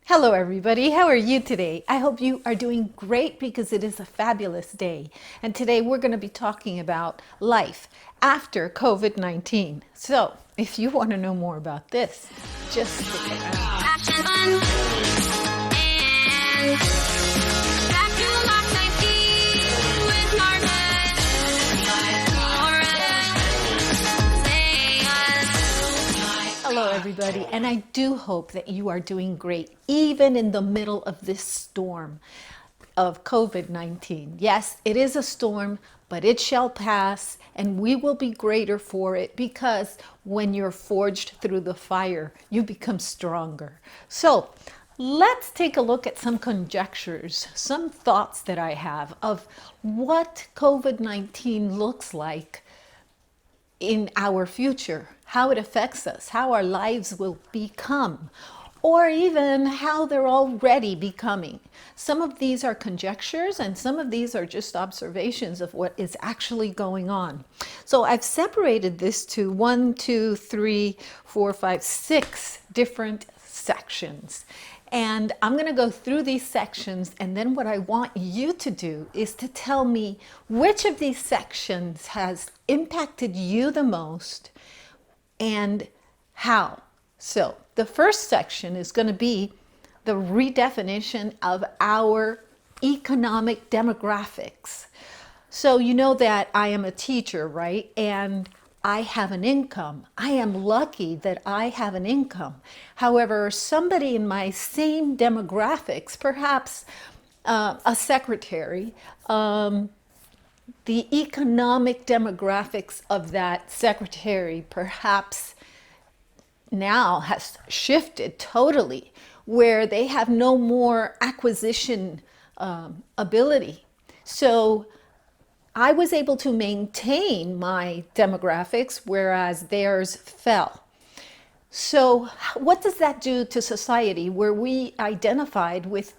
Hello, everybody. How are you today? I hope you are doing great because it is a fabulous day. And today we're going to be talking about life after COVID-19. So, if you want to know more about this, just stick around. Action fun and back to Lock 19 with Marta. Hello, everybody, and I do hope that you are doing great, even in the middle of this storm of COVID-19. Yes, it is a storm, but it shall pass, and we will be greater for it because when you're forged through the fire, you become stronger. So, let's take a look at some conjectures, some thoughts that I have of what COVID-19 looks like in our future, how it affects us, how our lives will become, or even how they're already becoming. Some of these are conjectures and some of these are just observations of what is actually going on. So I've separated this to 6 different sections. And I'm going to go through these sections, and then what I want you to do is to tell me which of these sections has impacted you the most and how. So the first section is going to be the redefinition of our economic demographics. So you know that I am a teacher, right? And I have an income. I am lucky that I have an income. However, somebody in my same demographics, perhaps a secretary, the economic demographics of that secretary perhaps now has shifted totally, where they have no more acquisition ability. So I was able to maintain my demographics, whereas theirs fell. So what does that do to society, where we identified with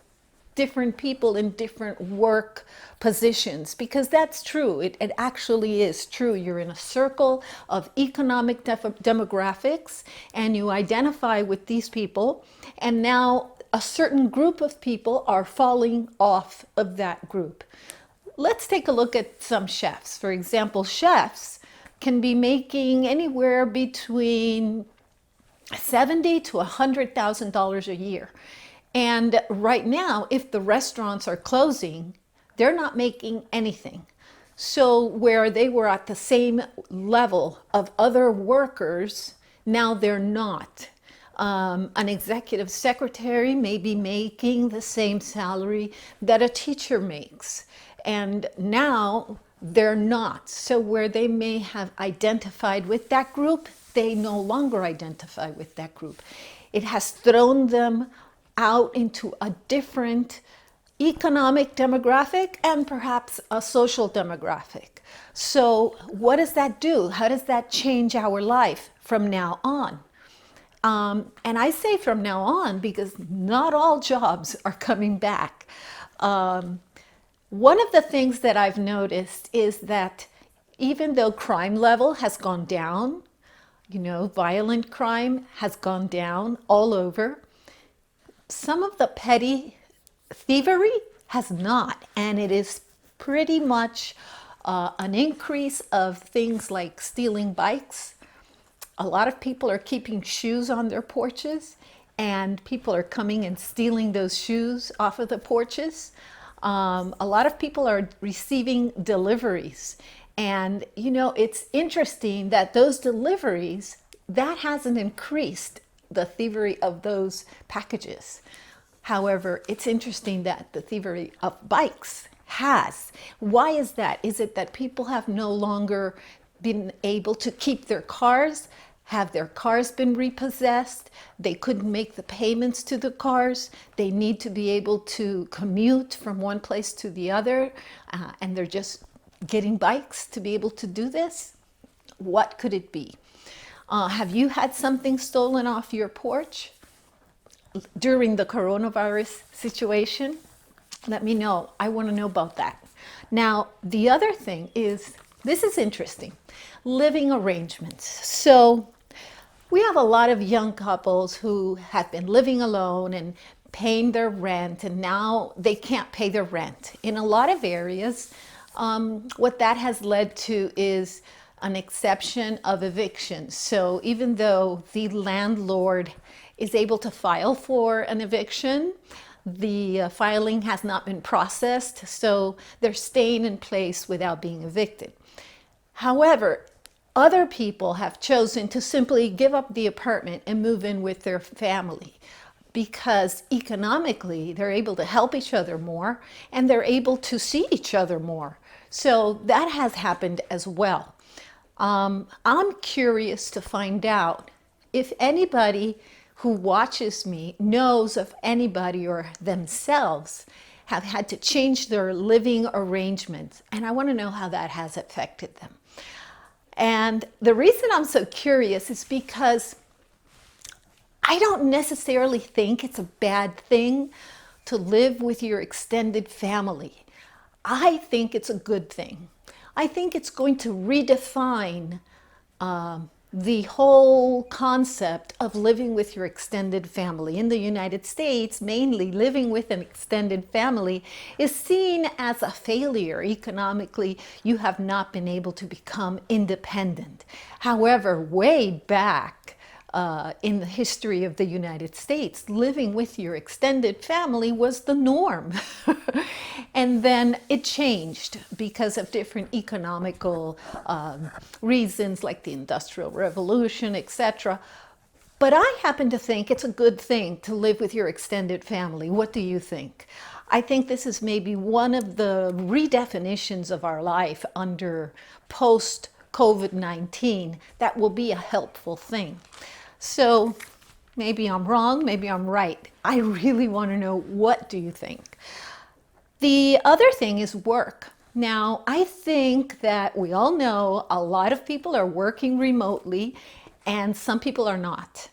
different people in different work positions? Because that's true. It actually is true. You're in a circle of economic demographics, and you identify with these people, and now a certain group of people are falling off of that group. Let's take a look at some chefs. For example, chefs can be making anywhere between $70,000 to $100,000 a year. And right now, if the restaurants are closing, they're not making anything. So where they were at the same level of other workers, now they're not. An executive secretary may be making the same salary that a teacher makes. And now they're not. So where they may have identified with that group, they no longer identify with that group. It has thrown them out into a different economic demographic and perhaps a social demographic. So what does that do? How does that change our life from now on? And I say from now on because not all jobs are coming back. One of the things that I've noticed is that even though crime level has gone down, violent crime has gone down all over, some of the petty thievery has not. And it is pretty much an increase of things like stealing bikes. A lot of people are keeping shoes on their porches, and people are coming and stealing those shoes off of the porches. A lot of people are receiving deliveries. And, it's interesting that those deliveries, that hasn't increased the thievery of those packages. However, it's interesting that the thievery of bikes has. Why is that? Is it that people have no longer been able to keep their cars? Have their cars been repossessed? They couldn't make the payments to the cars. They need to be able to commute from one place to the other, and they're just getting bikes to be able to do this? What could it be? Have you had something stolen off your porch during the coronavirus situation? Let me know. I want to know about that. Now, the other thing is, this is interesting, living arrangements. So We have a lot of young couples who have been living alone and paying their rent, and now they can't pay their rent. In a lot of areas, what that has led to is an exception of eviction. So even though the landlord is able to file for an eviction, the filing has not been processed, so they're staying in place without being evicted. However, other people have chosen to simply give up the apartment and move in with their family because economically they're able to help each other more and they're able to see each other more. So that has happened as well. I'm curious to find out if anybody who watches me knows of anybody or themselves have had to change their living arrangements, and I want to know how that has affected them. And the reason I'm so curious is because I don't necessarily think it's a bad thing to live with your extended family. I think it's a good thing. I think it's going to redefine the whole concept of living with your extended family. In the United States, mainly living with an extended family is seen as a failure. Economically, you have not been able to become independent. However, way back in the history of the United States, living with your extended family was the norm. And then it changed because of different economical reasons like the Industrial Revolution, etc. But I happen to think it's a good thing to live with your extended family. What do you think? I think this is maybe one of the redefinitions of our life under post-COVID-19 that will be a helpful thing. So maybe I'm wrong, maybe I'm right. I really want to know, what do you think? The other thing is work. Now, I think that we all know a lot of people are working remotely and some people are not.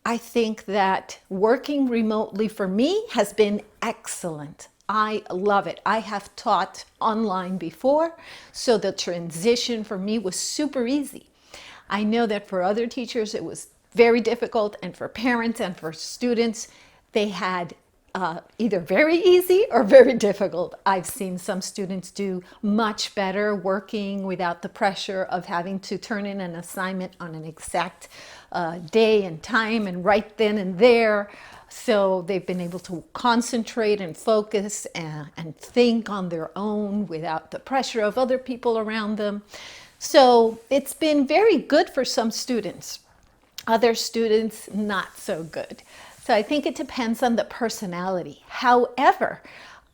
I think that working remotely for me has been excellent. I love it. I have taught online before, so the transition for me was super easy. I know that for other teachers it was very difficult, and for parents and for students, they had either very easy or very difficult. I've seen some students do much better working without the pressure of having to turn in an assignment on an exact day and time and right then and there. So they've been able to concentrate and focus and think on their own without the pressure of other people around them. So it's been very good for some students. Other students, not so good. So I think it depends on the personality. However,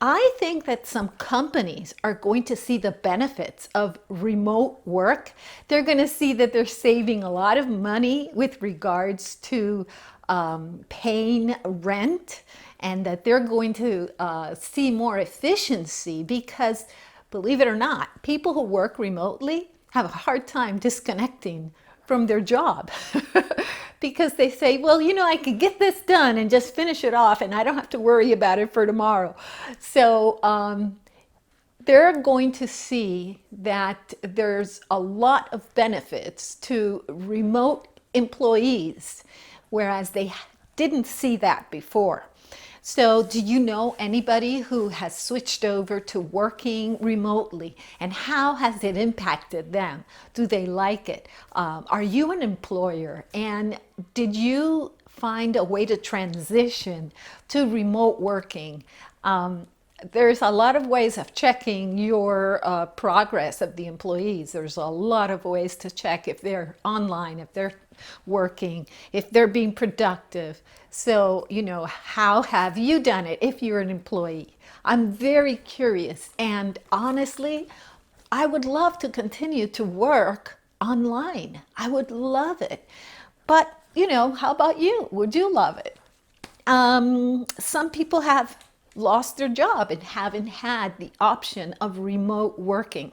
I think that some companies are going to see the benefits of remote work. They're going to see that they're saving a lot of money with regards to paying rent, and that they're going to see more efficiency because, believe it or not, people who work remotely have a hard time disconnecting from their job because they say, well, you know, I could get this done and just finish it off and I don't have to worry about it for tomorrow. So they're going to see that there's a lot of benefits to remote employees, whereas they didn't see that before. So do you know anybody who has switched over to working remotely, and how has it impacted them? Do they like it? Are you an employer, and did you find a way to transition to remote working? There's a lot of ways of checking your progress of the employees. There's a lot of ways to check if they're online, if they're working, if they're being productive. So, you know, how have you done it if you're an employee? I'm very curious, and honestly, I would love to continue to work online. I would love it. But, you know, how about you? Would you love it? Some people have lost their job and haven't had the option of remote working.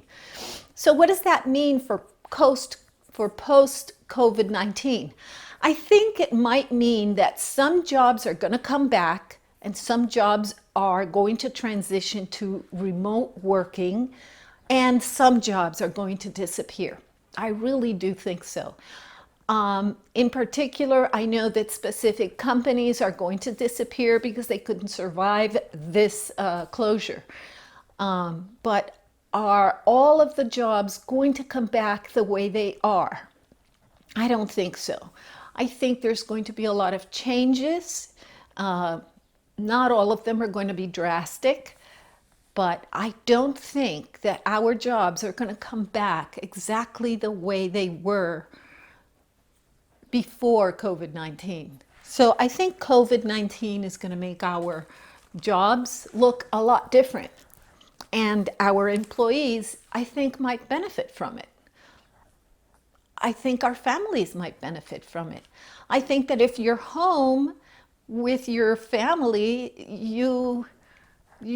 So what does that mean for post-COVID-19? I think it might mean that some jobs are going to come back and some jobs are going to transition to remote working, and some jobs are going to disappear. I really do think so. In particular, I know that specific companies are going to disappear because they couldn't survive this closure. But are all of the jobs going to come back the way they are? I don't think so. I think there's going to be a lot of changes. Not all of them are going to be drastic, but I don't think that our jobs are going to come back exactly the way they were before COVID-19. So I think COVID-19 is going to make our jobs look a lot different. And our employees, I think, might benefit from it. I think our families might benefit from it. I think that if you're home with your family, you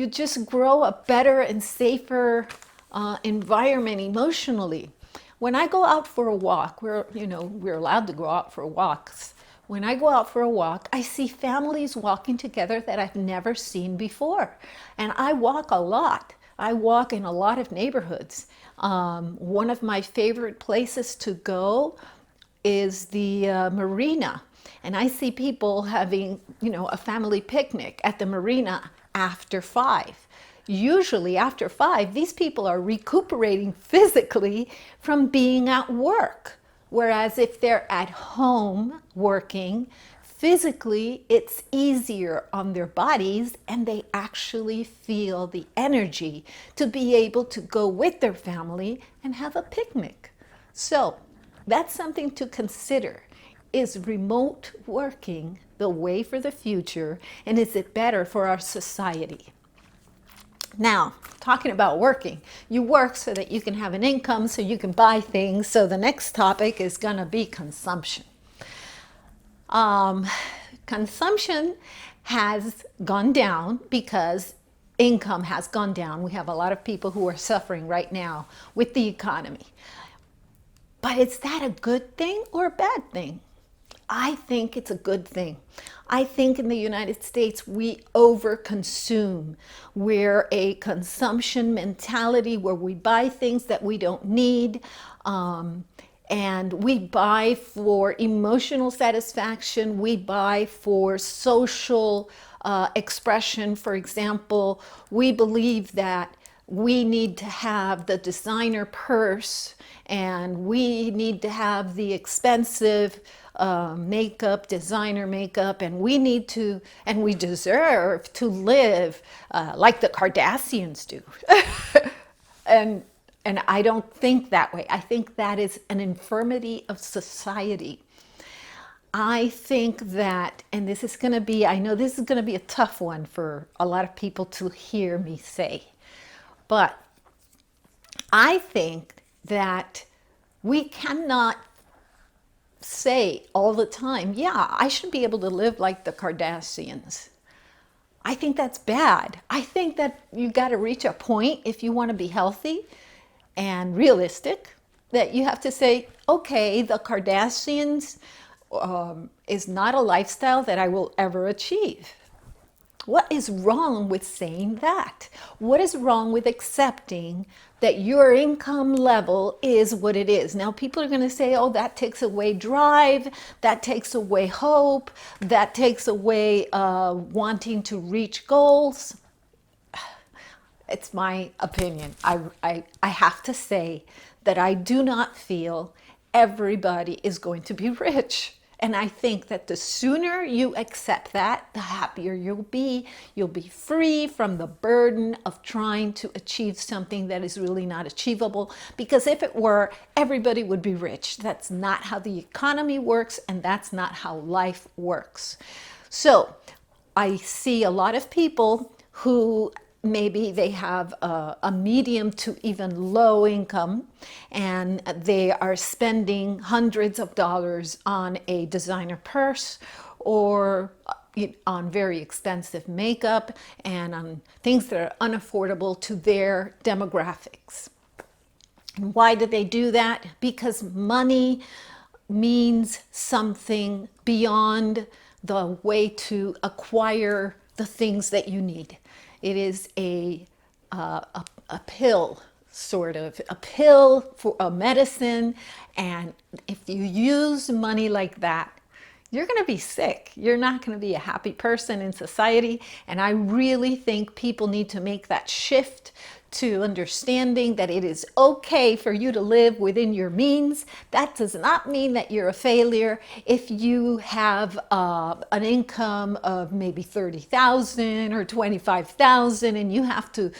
just grow a better and safer environment emotionally. When I go out for a walk, we're allowed to go out for walks. When I go out for a walk, I see families walking together that I've never seen before. And I walk a lot. I walk in a lot of neighborhoods. One of my favorite places to go is the marina. And I see people having, a family picnic at the marina after 5. Usually after 5, these people are recuperating physically from being at work. Whereas if they're at home working, physically it's easier on their bodies and they actually feel the energy to be able to go with their family and have a picnic. So that's something to consider. Is remote working the way for the future, and is it better for our society? Now, talking about working, you work so that you can have an income, so you can buy things. So the next topic is going to be consumption. Consumption has gone down because income has gone down. We have a lot of people who are suffering right now with the economy. But is that a good thing or a bad thing? I think it's a good thing. I think in the United States we overconsume. We're a consumption mentality where we buy things that we don't need. And we buy for emotional satisfaction. We buy for social expression. For example, we believe that we need to have the designer purse and we need to have the expensive makeup, designer makeup, and we need to, and we deserve to live like the Kardashians do. and I don't think that way. I think that is an infirmity of society. I think that, and this is going to be, I know this is going to be a tough one for a lot of people to hear me say, but I think that we cannot say all the time, yeah, I should be able to live like the Kardashians. I think that's bad. I think that you got to reach a point if you want to be healthy and realistic that you have to say, okay, the Kardashians is not a lifestyle that I will ever achieve. What is wrong with saying that? What is wrong with accepting that your income level is what it is? Now, people are going to say, oh, that takes away drive, that takes away hope, that takes away wanting to reach goals. It's my opinion. I have to say that I do not feel everybody is going to be rich. And I think that the sooner you accept that, the happier you'll be. You'll be free from the burden of trying to achieve something that is really not achievable. Because if it were, everybody would be rich. That's not how the economy works, and that's not how life works. So I see a lot of people who maybe they have a medium to even low income and they are spending hundreds of dollars on a designer purse or on very expensive makeup and on things that are unaffordable to their demographics. And why do they do that? Because money means something beyond the way to acquire the things that you need. It is a pill sort of a pill for a medicine. And if you use money like that, you're going to be sick. You're not going to be a happy person in society. And I really think people need to make that shift to understanding that it is okay for you to live within your means. That does not mean that you're a failure. If you have an income of maybe 30,000 or 25,000 and you have to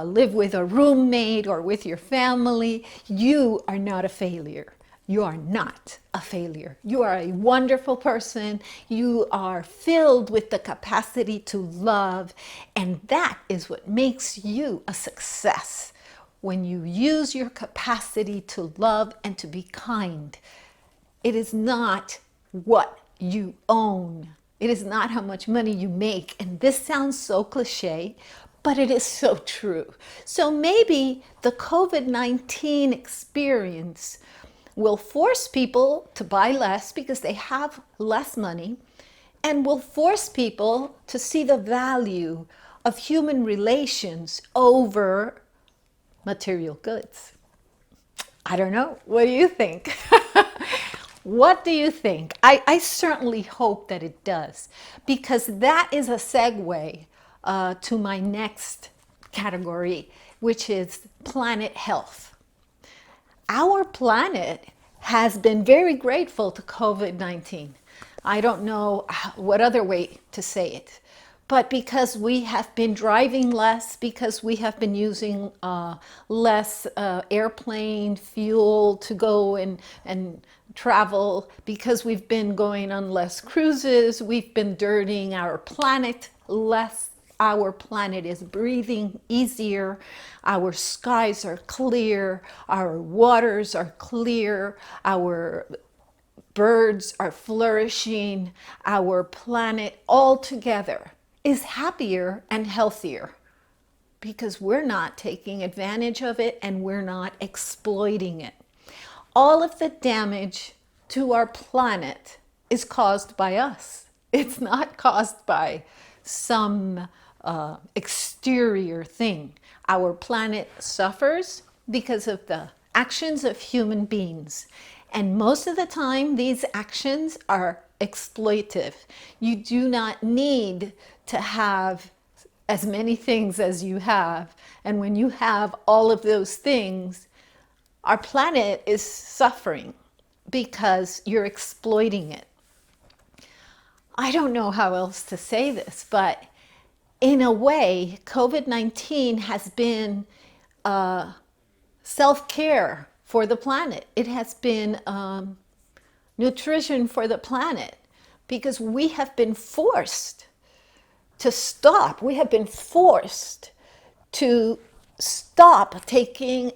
live with a roommate or with your family, you are not a failure. You are not a failure. You are a wonderful person. You are filled with the capacity to love, and that is what makes you a success. When you use your capacity to love and to be kind, it is not what you own. It is not how much money you make. And this sounds so cliche, but it is so true. So maybe the COVID-19 experience will force people to buy less because they have less money, and will force people to see the value of human relations over material goods. I don't know. What do you think? What do you think? I certainly hope that it does, because that is a segue to my next category, which is planet health. Our planet has been very grateful to COVID-19. I don't know what other way to say it, but because we have been driving less, because we have been using less airplane fuel to go and travel, because we've been going on less cruises, we've been dirtying our planet less. Our planet is breathing easier. Our skies are clear. Our waters are clear. Our birds are flourishing. Our planet altogether is happier and healthier because we're not taking advantage of it and we're not exploiting it. All of the damage to our planet is caused by us. It's not caused by some exterior thing. Our planet suffers because of the actions of human beings. And most of the time, these actions are exploitive. You do not need to have as many things as you have. And when you have all of those things, our planet is suffering because you're exploiting it. I don't know how else to say this, but in a way, COVID-19 has been self-care for the planet. It has been nutrition for the planet, because we have been forced to stop. We have been forced to stop taking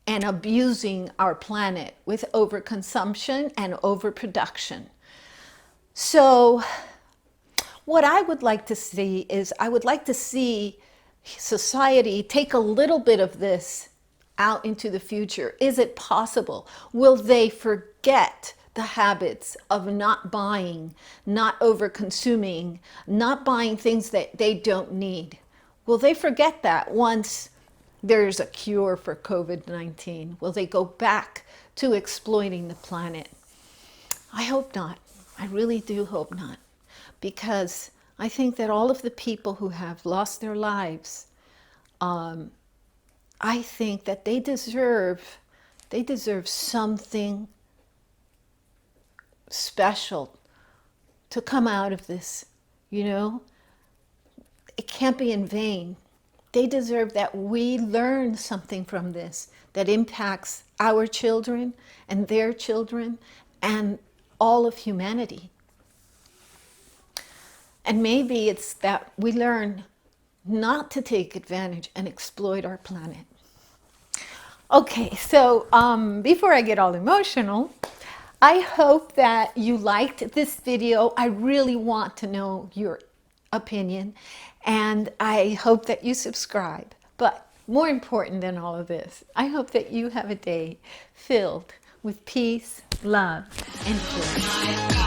and abusing our planet with overconsumption and overproduction. So what I would like to see is, I would like to see society take a little bit of this out into the future. Is it possible? Will they forget the habits of not buying, not over-consuming, not buying things that they don't need? Will they forget that once there's a cure for COVID-19? Will they go back to exploiting the planet? I hope not. I really do hope not. Because I think that all of the people who have lost their lives, I think that they deserve something special to come out of this, you know? It can't be in vain. They deserve that we learn something from this that impacts our children and their children and all of humanity. And maybe it's that we learn not to take advantage and exploit our planet. Okay, so before I get all emotional, I hope that you liked this video. I really want to know your opinion, and I hope that you subscribe. But more important than all of this, I hope that you have a day filled with peace, love, and joy.